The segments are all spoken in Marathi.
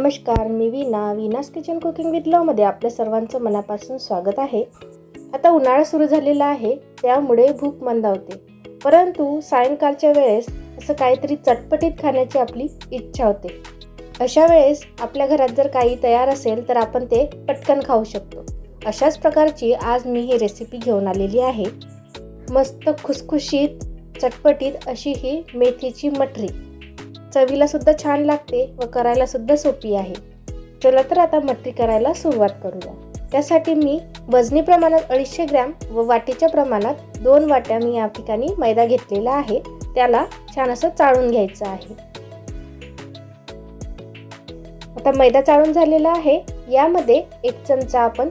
नमस्कार, मी वीनास किचन कुकिंग विथ लवमध्ये आपल्या सर्वांचं मनापासून स्वागत आहे. आता उन्हाळा सुरू झालेला आहे, त्यामुळे भूक मंदावते. परंतु सायंकाळच्या वेळेस असं काहीतरी चटपटीत खाण्याची आपली इच्छा होते. अशा वेळेस आपल्या घरात जर काही तयार असेल तर आपण ते पटकन खाऊ शकतो. अशाच प्रकारची आज मी ही रेसिपी घेऊन आलेली आहे. मस्त खुसखुशीत चटपटीत अशी ही मेथीची मटरी. चवीला सुद्धा छान लागते व करायला सुद्धा सोपी आहे. चला तर आता मटरी करायला सुरुवात करूया. त्यासाठी मी वजनी प्रमाणात 250 ग्रॅम व वाटीच्या प्रमाणात 2 वाट्या मी या ठिकाणी मैदा घेतलेला आहे. त्याला छान असं चाळून घ्यायचं आहे. आता मैदा चाळून झालेला आहे. यामध्ये 1 चमचा आपण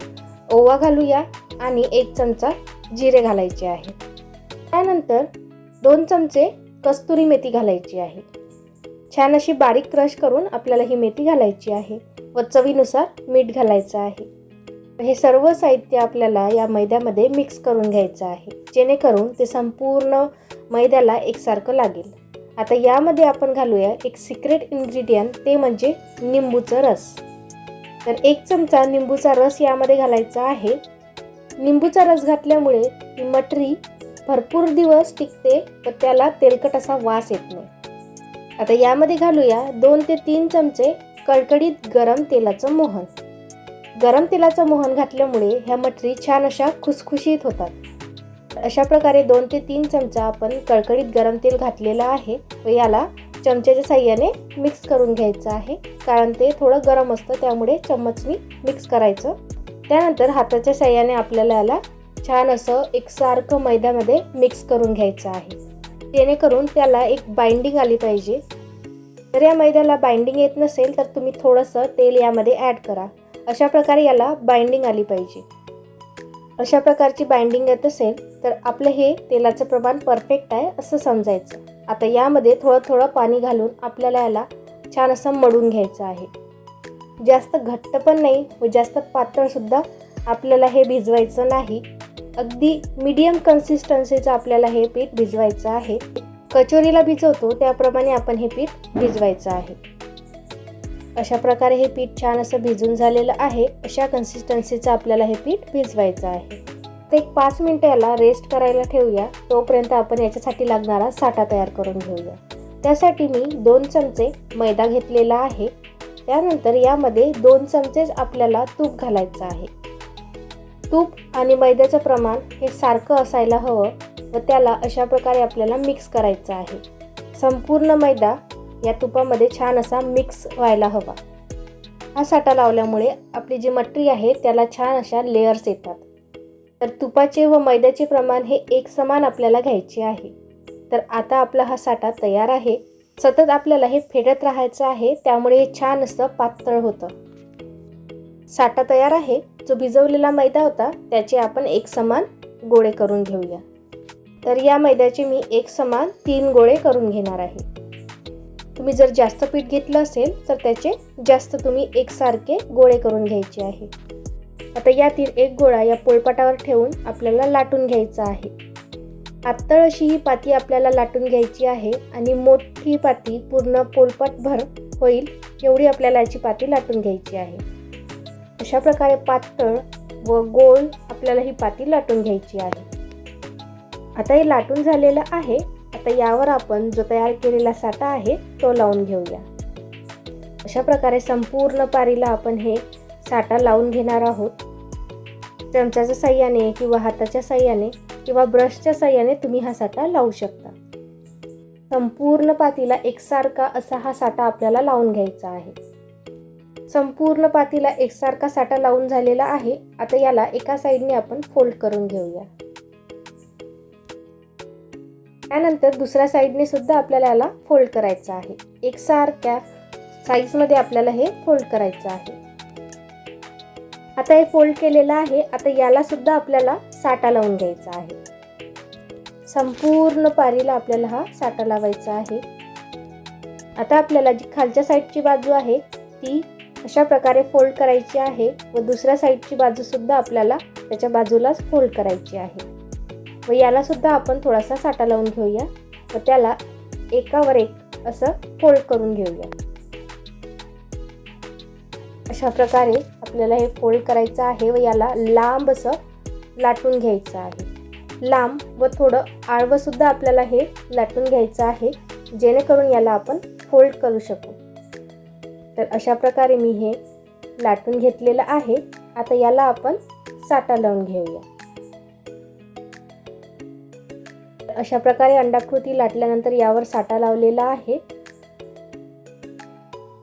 ओवा घालूया आणि 1 चमचा जिरे घालायचे आहे. त्यानंतर 2 चमचे कस्तुरी मेथी घालायची आहे. छान अशी बारीक क्रश करून आपल्याला ही मेथी घालायची आहे व चवीनुसार मीठ घालायचं आहे. हे सर्व साहित्य आपल्याला या मैद्यामध्ये मिक्स करून घ्यायचं आहे, जेणेकरून ते संपूर्ण मैद्याला एकसारखं लागेल. आता यामध्ये आपण घालूया एक सिक्रेट इन्ग्रेडियंट, ते म्हणजे निंबूचा रस. तर 1 चमचा निंबूचा रस यामध्ये घालायचा आहे. निंबूचा रस घातल्यामुळे ही मटरी भरपूर दिवस टिकते व त्याला तेलकट असा वास येत नाही. आता यामध्ये घालूया 2 ते 3 चमचे कडकडीत गरम तेलाचं मोहन. गरम तेलाचं मोहन घातल्यामुळे ह्या मटरी छान अशा खुसखुशीत होतात. अशा प्रकारे 2 ते 3 चमचा आपण कडकडीत गरम तेल घातलेलं आहे व याला चमच्याच्या साहाय्याने मिक्स करून घ्यायचं आहे, कारण ते थोडं गरम असतं, त्यामुळे चम्मचनी मिक्स करायचं. त्यानंतर हाताच्या साहाय्याने आपल्याला याला छान असं एकसारखं मैद्यामध्ये मिक्स करून घ्यायचं आहे, जेणेकरून त्याला एक बाइंडिंग आली पाहिजे. जर या मैद्याला बाइंडिंग येत नसेल तर तुम्ही थोडंसं तेल यामध्ये ॲड करा. अशा प्रकारे याला बाइंडिंग आली पाहिजे. अशा प्रकारची बाइंडिंग येत असेल तर आपलं हे तेलाचं प्रमाण परफेक्ट आहे असं समजायचं. आता यामध्ये थोडं थोडं पाणी घालून आपल्याला याला छान असं मळून घ्यायचं आहे. जास्त घट्ट पण नाही व जास्त पातळसुद्धा आपल्याला हे भिजवायचं नाही. अगदी मीडियम कन्सिस्टन्सीचं आपल्याला हे पीठ भिजवायचं आहे. कचोरीला भिजवतो त्याप्रमाणे आपण हे पीठ भिजवायचं आहे. अशा प्रकारे हे पीठ छान असं भिजून झालेलं आहे. अशा कन्सिस्टन्सीचं आपल्याला हे पीठ भिजवायचं आहे. तर 5 मिनिटं याला रेस्ट करायला ठेवूया. तोपर्यंत आपण याच्यासाठी लागणारा साठा तयार करून घेऊया. त्यासाठी मी 2 चमचे मैदा घेतलेला आहे. त्यानंतर यामध्ये 2 चमचेच आपल्याला तूप घालायचं आहे. तूप आणि मैद्याचं प्रमाण हे सारखं असायला हवं व त्याला अशा प्रकारे आपल्याला मिक्स करायचं आहे. संपूर्ण मैदा या तुपामध्ये छान असा मिक्स व्हायला हवा. हा साठा लावल्यामुळे आपली जी मटरी आहे त्याला छान अशा लेयर्स येतात. तर तुपाचे व मैद्याचे प्रमाण हे एक समान आपल्याला घ्यायचे आहे. तर आता आपला हा साठा तयार आहे. सतत आपल्याला हे फेटत राहायचं आहे, त्यामुळे हे छान असं पातळ होतं. साठा तयार आहे. जो भिजवलेला मैदा होता त्याचे आपण एक समान गोळे करून घेऊया. तर या मैद्याचे मी एक समान 3 गोळे करून घेणार आहे. तुम्ही जर जास्त पीठ घेतलं असेल तर त्याचे जास्त तुम्ही एकसारखे गोळे करून घ्यायचे आहे. आता यातील एक गोळा या पोळपाटावर ठेवून आपल्याला लाटून घ्यायचा आहे. पातळ अशी ही पाती आपल्याला लाटून घ्यायची आहे आणि मोठी पाती पूर्ण पोळपाटभर होईल एवढी आपल्याला याची पाती लाटून घ्यायची आहे. अशा प्रकारे पातळ व गोल आपल्याला ही पाती लाटून घ्यायची आहे. आता हे लाटून झालेलं आहे. आता यावर आपण जो तयार केलेला साठा आहे तो लावून घेऊया. अशा प्रकारे संपूर्ण पारीला आपण हे साठा लावून घेणार आहोत. चमच्याच्या साहाय्याने किंवा हाताच्या साहाय्याने किंवा ब्रशच्या साहाय्याने तुम्ही हा साठा लावू शकता. संपूर्ण पातीला एकसारखा असा हा साठा आपल्याला लावून घ्यायचा आहे. संपूर्ण पातीला एकसारखा साठा लावून झालेला आहे. आता याला एका साईडने आपण फोल्ड करून घेऊया. त्यानंतर दुसऱ्या साईडने सुद्धा आपल्याला याला फोल्ड करायचं आहे. एकसारख्या साईजमध्ये आपल्याला हे फोल्ड करायचं आहे. आता हे फोल्ड केलेलं आहे. आता याला सुद्धा आपल्याला साठा लावून घ्यायचा आहे. संपूर्ण पारीला आपल्याला हा साठा लावायचा आहे. आता आपल्याला जी खालच्या साईडची बाजू आहे ती अशा प्रकारे फोल्ड करायची आहे व दुसऱ्या साईडची बाजू सुद्धा आपल्याला त्याच्या बाजूलाच फोल्ड करायची आहे. व याला सुद्धा आपण थोडासा साठा लावून घेऊया व त्याला एकावर एक असं फोल्ड करून घेऊया. अशा प्रकारे आपल्याला हे फोल्ड करायचं आहे व याला लांब असं लाटून घ्यायचं आहे। लांब व थोडं आडवं सुद्धा आपल्याला हे लाटून घ्यायचं आहे, जेणेकरून याला आपण फोल्ड करू शकू। तर अशा प्रकारे मी हे लाटून घेतलेलं आहे। आता याला आपण साटा लावून घेऊया। अशा प्रकारे अंडाकृती लाटल्यानंतर यावर साटा लावलेला आहे।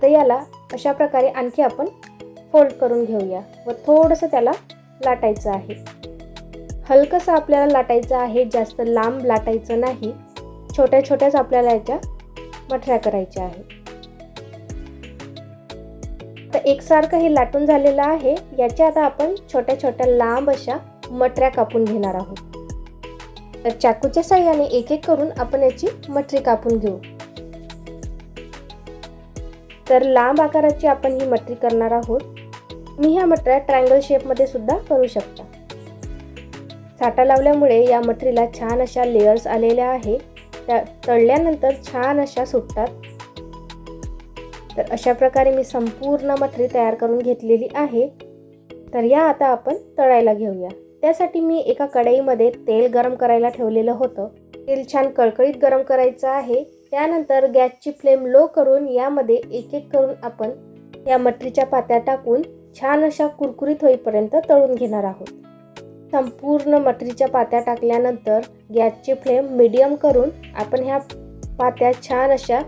तर याला अशा प्रकारे आणखी आपण फोल्ड करून घेऊया व थोडंसं त्याला लाटायचं आहे। हलकंसं आपल्याला लाटायचं आहे, जास्त लांब लाटायचं नाही। छोट्या छोट्याच आपल्याला याच्या मठऱ्या करायच्या आहेत। तर एकसारखं हे लाटून झालेलं आहे। याच्या आता आपण छोट्या छोट्या लांब अशा मठऱ्या कापून घेणार आहोत। तर चाकूच्या साहाय्याने एक एक करून आपण याची मठरी कापून घेऊ। तर लांब आकाराची आपण ही मठरी करणार आहोत। मी ह्या मठऱ्या ट्रायंगल शेपमध्ये सुद्धा करू शकता। साटा लावल्यामुळे या मठरीला छान अशा लेयर्स आलेल्या आहे, त्या तळल्यानंतर छान अशा सुटतात। तर अशा प्रकारे मी संपूर्ण मठरी तयार करून घेतलेली आहे। तर या आता आपण तळायला घेऊया। त्यासाठी मी एका कढईमध्ये तेल गरम करायला ठेवलेलं होतं। तेल छान कळकळीत गरम करायचं आहे। त्यानंतर गॅसची फ्लेम लो करून यामध्ये एक एक करून आपण या मठरीच्या पात्या टाकून छान अशा कुरकुरीत होईपर्यंत तळून घेणार आहोत। संपूर्ण मठरीच्या पात्या टाकल्यानंतर गॅसची फ्लेम मीडियम करून आपण ह्या पात्या छान अशा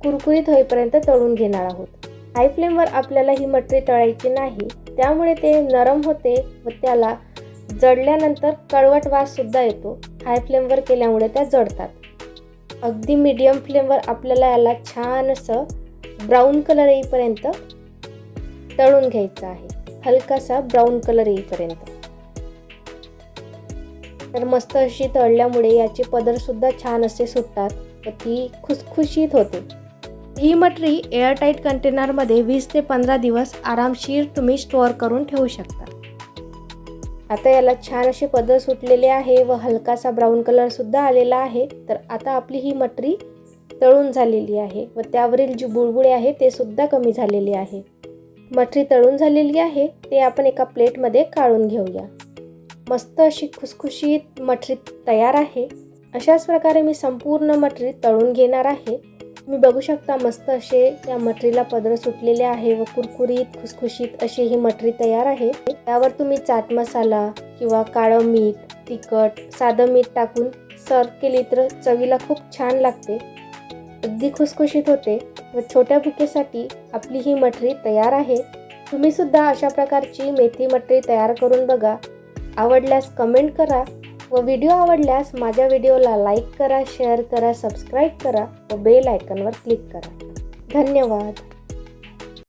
कुरकुरीत होईपर्यंत तळून घेणार आहोत। हाय फ्लेमवर आपल्याला ही मठरी तळायची नाही, त्यामुळे ते नरम होते व त्याला जळल्यानंतर कडवट वास सुद्धा येतो। हाय फ्लेमवर केल्यामुळे त्या जळतात। अगदी मीडियम फ्लेमवर आपल्याला याला छान असं ब्राऊन कलर येईपर्यंत तळून घ्यायचं आहे, हलकासा ब्राऊन कलर येईपर्यंत। तर मस्त अशी तळल्यामुळे याचे पदर सुद्धा छान असे सुटतात व ती खुसखुशीत होते। ही मठरी एअरटाईट कंटेनरमध्ये 20 ते 15 दिवस आरामशीर तुम्ही स्टोअर करून ठेवू शकता। आता याला छान असे पदर सुटलेले आहे व हलकासा ब्राऊन कलर सुद्धा आलेला आहे। तर आता आपली ही मठरी तळून झालेली आहे व त्यावरील जी बुळबुळे आहे ते सुद्धा कमी झालेले आहे। मठरी तळून झालेली आहे, ते आपण एका प्लेटमध्ये काढून घेऊया। मस्त अशी खुसखुशीत मठरी तयार आहे। अशाच प्रकारे मी संपूर्ण मठरी तळून घेणार आहे। तुम्ही बघू शकता मस्त असे या मठरीला पदर सुटलेले आहे व कुरकुरीत खुसखुशीत अशी ही मठरी तयार आहे। त्यावर तुम्ही चाट मसाला किंवा काळं मीठ, तिखट, साधं मीठ टाकून सर्व केली तर चवीला खूप छान लागते, अगदी खुसखुशीत होते व छोट्या भुकेसाठी आपली ही मठरी तयार आहे। तुम्ही सुद्धा अशा प्रकारची मेथी मठरी तयार करून बघा। आवडल्यास कमेंट करा व व्हिडिओ आवडल्यास माझ्या व्हिडिओला लाईक करा, शेअर करा, सबस्क्राईब करा व बेल आयकॉनवर क्लिक करा। धन्यवाद।